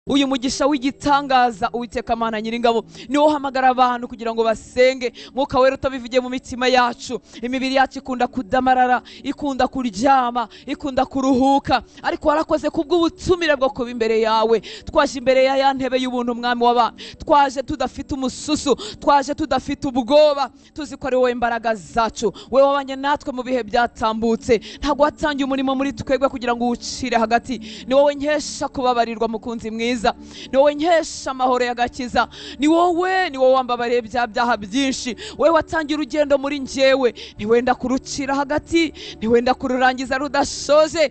uyu mugisha w'igitangaza Uwiteka Mana Nyiringabo niwo hamagara abantu kugira ngo basenge. Mwuka Wera utabivugiye mu mitima yacu, imibiri yacu ikunda kudamarara, ikunda kuryama, ikunda kuruhuka, ariko warakoze kubw'ubutumire bwo kuba imbere yawe. Twaje imbere ya ntebe y'ubuntu Mwami w'abami, twaje tudafite umususu, twaje tudafite ubwoba, tuzi ko ari wowe imbaraga zacu, wowe wabanye natwe mu bihe byatambutse. Ntabwo watangiye umurimo muri twebwe kugira ngo uwucire hagati. Ni wowe nkesha kubabarirwa mukunzi mwiza, ni wowe nkesha amahoro y'agakiza, ni wowe wambabariye bya byaha byinshi. Wowe watangiye urugendo muri njyewe, ntiwenda kurucira hagati, ntiwenda kururangiza rudashoje.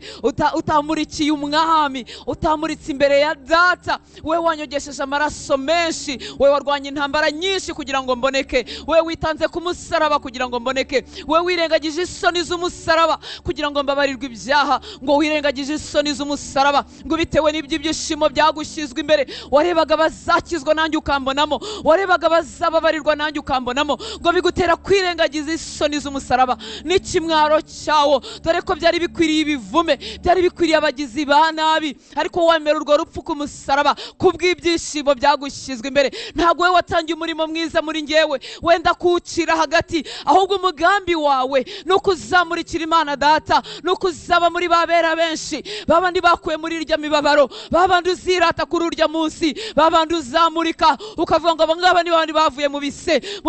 Utamurikiye umwami, utamuritse imbere ya data. Wowe wanyogesheje amaraso menshi, wowe warwanye intambara nyinshi kugira ngo mboneke, wowe witanze ku musaraba kugira ngo mboneke, wowe wirengagije isoni z'umusaraba kugira ngo mbabarirwe ibyaha, ngo wirengagije isoni z'umusaraba ngo bitewe n'ibyishimo byagushyizwe imbere. Warebaga bazakizwa nanjye ukambonamo, warebaga bazababarirwa nanjye ukambonamo, ngo bigutera kwirengagiza isoni z'umusaraba n'ikimwaro cyawo. Dore ko byari bikwiriye ibivume, byari bikwiriye abagizi ba nabi, ariko wemera urwo rupfu ku musaraba kubw'ibyishimo byagushyizwe imbere. Ntabwo wowe watangiye umurimo mwiza muri njyewe wenda kuwucira hagati, ahubwo umugambi wawe ni ukuzamurikira Imana Data, ni ukuzaba muri babera benshi, babandi bakuye muri irya mibabaro, babandi uzirata kuri urya munsi, babandi uzamurika ukavuga ngo abangaba ni babandi bavuye mu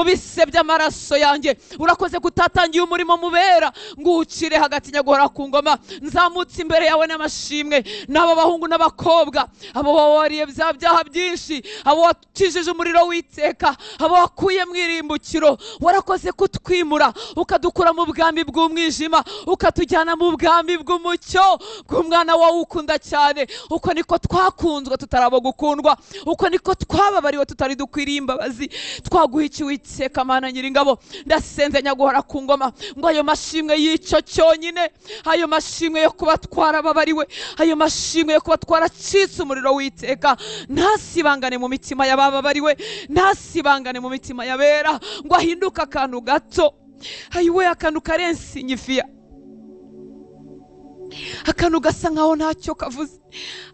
bise by'amaraso yanjye. Urakoze kutatangiye umurimo mubera ngo uwucire hagati nyaguhora ku ngoma. Nzamutse imbere yawe n'amashimwe, n'aba bahungu n'abakobwa, abo wabariye bya byaha byinshi, abo wakijije umuriro w'iteka, abo wakuye mu irimbukiro. Warakoze kutwimura ukadukura mu bwami bw'umwijima ukatujyana mu bwami bw'umucyo bw'umwana wawe ukunda cyane. Uko niko twakunzwe tutarabo gukundwa, uko niko twababariwe tutari dukwiriye imbabazi. Twaguhikiye Uwiteka Mana Nyiringabo, ndasenze nyaguhora ku ngoma ngo ayo mashimwe y'icyo cyonyine, ayo mashimwe yo kuba twarababariwe, ayo mashimwe yo kuba twaracitse umuriro w'iteka ntasibangane mu mitima y'abababariwe, ntasibangane mu mitima y'abera, ngo ahinduke akantu gato, ayiwe akantu karensi nyifiya, akantu gasa nkaho ntacyo kavuze,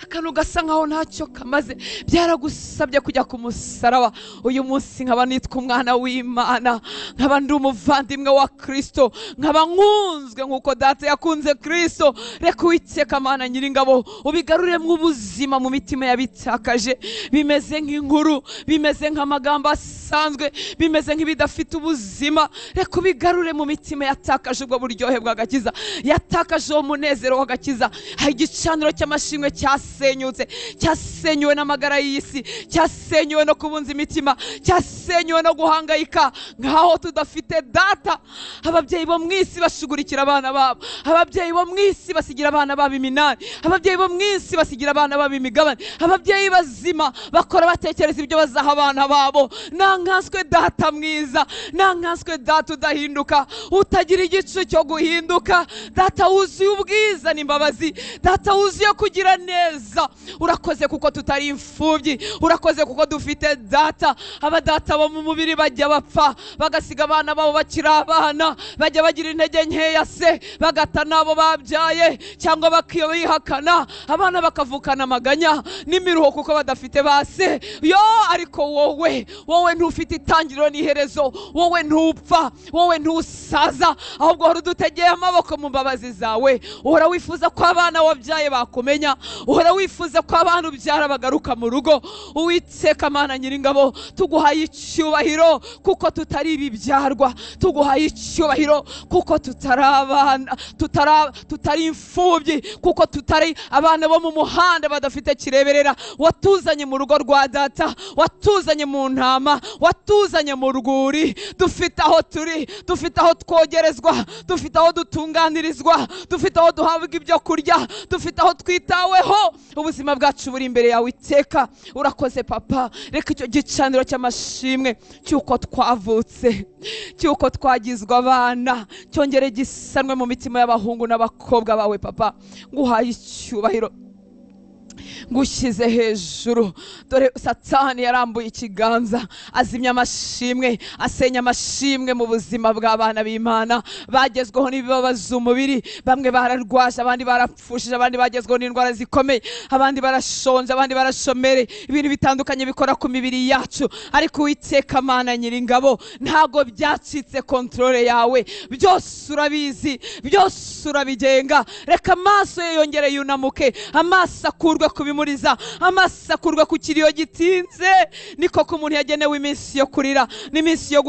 akantu gasa nkaho ntacyo kamaze. Byaragusabye kujya ku musaraba. Uyu munsi nkaba nitwa umwana w'Imana, nkaba ndi umuvandimwe wa Kristo, nkaba nkunzwe nk'uko data yakunze Kristo. Reka Uwiteka Mana Nyiringabo ubigaruremo ubuzima mu mitima yabitakaje, bimeze nk'inkuru, bimeze nk'amagambo asanzwe, bimeze nk'ibidafite ubuzima. Reka ubigarure mu mitima yatakaje ubwo buryohe bw'agakiza, yatakaje uwo munezero w'agakiza. Hari igicaniro cy'amashimwe cyasenyutse, cyasenyuwe n'amagara y'isi, cyasenyuwe no kubunza imitima, cyasenyuwe no guhangayika nkaho tudafite data. Ababyeyi bo mu isi bashugurikira abana babo, ababyeyi bo mu isi basigira abana babo iminani, ababyeyi bo mu isi basigira abana babo imigabane, ababyeyi bazima bakora batekereza ibyo bazaha abana babo. Nankanswe data mwiza, nankanswe data udahinduka, utagira igice cyo guhinduka, data wuzuye ubwiza n'imbabazi, data wuzuye kugira neza. Urakoze kuko tutari imfubyi, urakoze kuko dufite data. Abadata bo mu mubiri bajya bapfa bagasiga abana babo bakiri abana, bajya bagira intege nkeya se bagata nabo babyaye, cyangwa bakiyihakana abana bakavukana amaganya n'imiruho kuko badafite base. Yo ariko wowe ntufite itangiriro n'iherezo, wowe ntupfa, wowe ntusaza, ahubwo hora udutegeye amaboko mu mbabazi zawe. Uhora wifuza ko abana wabyaye bakumenya, uhora wifuza ko abantu byara bagaruka mu rugo. Uwiteka Mana Nyiringabo tuguhaye icyubahiro kuko tutari ibibyarwa, tuguhaye icyubahiro kuko tutari imfubyi, kuko tutari abana bo mu muhanda badafite kireberera. Watuzanye mu rugo rwa data, watuzanye mu ntama, watuzanye mu rwuri. Dufite aho turi, dufite aho twogerezwa, dufite aho dutunganirizwa, dufite aho duhabwa ibyo kurya, dufite aho twitaweho. Ubuzima bwacu buri imbere yawe iteka. Urakoze papa. Reka icyo gicaniro cy'amashimwe cy'uko twavutse, cy'uko twagizwe abana, cyongere gisanwe mu mitima y'abahungu n'abakobwa bawe papa. Nguhaye icyubahiro, ngushyize hejuru. Dore Satani yarambuye ikiganza azimya amashimwe, asenya amashimwe mu buzima bw'abana b'Imana bagezweho n'ibibabaza umubiri. Bamwe bararwaje, abandi barapfushije, abandi bagezweho n'indwara zikomeye, abandi barashonje, abandi barashomere, ibintu bitandukanye bikora ku mibiri yacu. Ariko Uwiteka Mana Nyiringabo, ntago byacitse kontrole yawe, byose urabizi, byose urabigenga. Reka amaso ye yongere yunamuke, amaso akurwe kubimuriza, amaso akurwe ku kiriyo gitinze. Niko ko umuntu yagenewe iminsi yo kurira, n'iminsi yo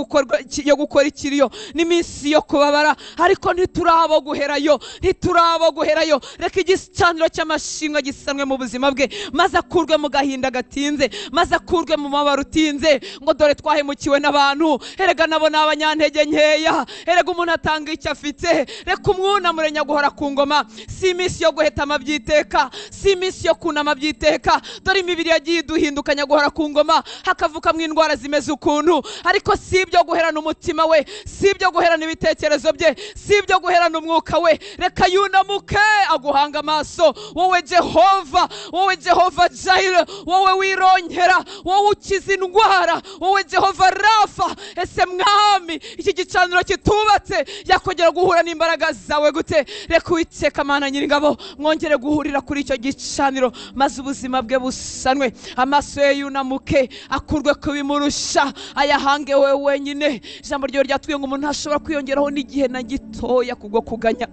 gukora ikiriyo, n'iminsi yo kubabara, ariko ntiturabo guherayo, ntiturabo guherayo. Reka igicaniro cy'amashimwe gisanwe mu buzima bwe, maze akurwe mu gahinda gatinze, maze akurwe mu mabaro utinze. Ngo dore twahemukiwe n'abantu, erega nabo ni abanyantege nkeya, erega umuntu atanga icyo afite. Reka umwunamure Nyaguhora ku ngoma, si iminsi yo guhetama byiteka, si iminsi yo kunama byiteka. Dore imibiri yagiye iduhinduka Nyaguhora ku ngoma, hakavukamo indwara zimeze ukuntu. Ariko si ibyo guherana umutima we, si ibyo guherana ibitekerezo bye, si ibyo guherana umwuka we. Reka yunamuke aguhanga amaso, wowe Jehova, wowe Jehova Jaire, wowe wirongera, wowe ukiza indwara, wowe Jehova Rafa. Ese Mwami, iki gicaniro kitubatse yakongera guhura n'imbaraga zawe gute? Reka Uwiteka Mana Nyiringabo mwongere guhurira kuri icyo gicaniro, maze ubuzima bwe busanwe, amaso ye yunamuke, akurwe kubimurusha, ayahange wewe wenyine. Ijambo ryawe ryatubwiye ngo umuntu ntashobora kwiyongeraho n'igihe na gitoya kubwo kuganya,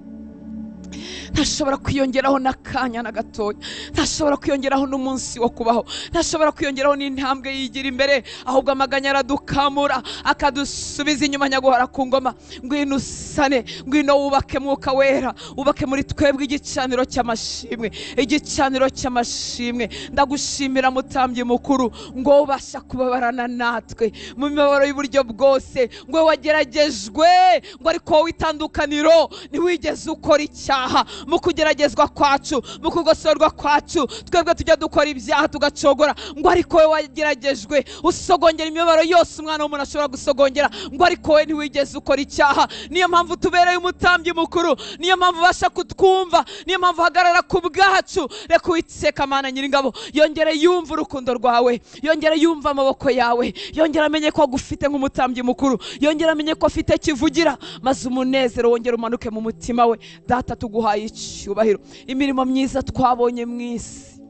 ntashobora kwiyongeraho n'akanya na gatoya, ntashobora kwiyongeraho n'umunsi wo kubaho, ntashobora kwiyongeraho n'intambwe yigira imbere, ahubwo amaganya aradukamura akadusubiza inyuma Nyaguhora ku ngoma. Ngwino usane, ngwino wubake Mwuka Wera, wubake muri twebwe igicaniro cy'amashimwe, igicaniro cy'amashimwe. Ndagushimira Mutambyi mukuru ngo ubasha kubabarana natwe mu mibabaro y'uburyo bwose, ngo wageragejwe, ngo ariko wowe itandukaniro ntiwigeze ukora icyaha. Mu kugeragezwa kwacu, mu kugosorwa kwacu, twebwe tujya dukora ibyaha tugacogora, ngo ariko wowe wageragejwe usogongera imibabaro yose umwana w'umuntu ashobora gusogongera, ngo ariko wowe ntiwigeze ukora icyaha. Niyo mpamvu tubereye Umutambyi mukuru, niyo mpamvu ubasha kutwumva, niyo mpamvu uhagarara ku bwacu. Reka Uwiteka Mana Nyiringabo yongere yumva urukundo rwawe, yongere yumva amaboko yawe, yongere amenye ko agufite nk'Umutambyi mukuru, yongere amenye ko afite kivugira, maze umunezero wongere umanuke mu mutima we. Data, tuguhaye icyubahiro. Imirimo myiza twabonye mu isi,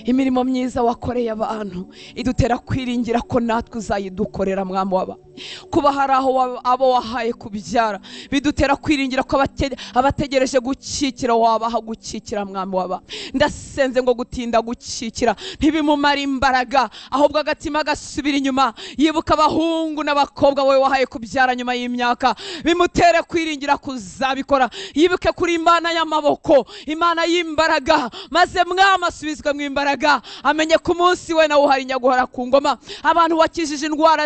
imirimo myiza wakoreye abantu idutera kwiringira ko natwe uzayidukorera Mwami w'aba. Kuba hari aho abo wahaye kubyara bidutera kwiringira ko abategereje gukikira wabaha gukikira Mwami w'aba. Ndasenze ngo gutinda gukikira ntibimumara imbaraga, ahubwo agatima gasubira inyuma, yibuka abahungu n'abakobwa wowe wahaye kubyara nyuma y'imyaka, bimutere kwiringira kuzabikora. Yibuke kuri Imana y'amaboko, Imana y'imbaraga, maze Mwami asubizwe mu imbaraga, amenye ku munsi we nawe uhari Nyaguhora ku ngoma. Abantu wakijije indwara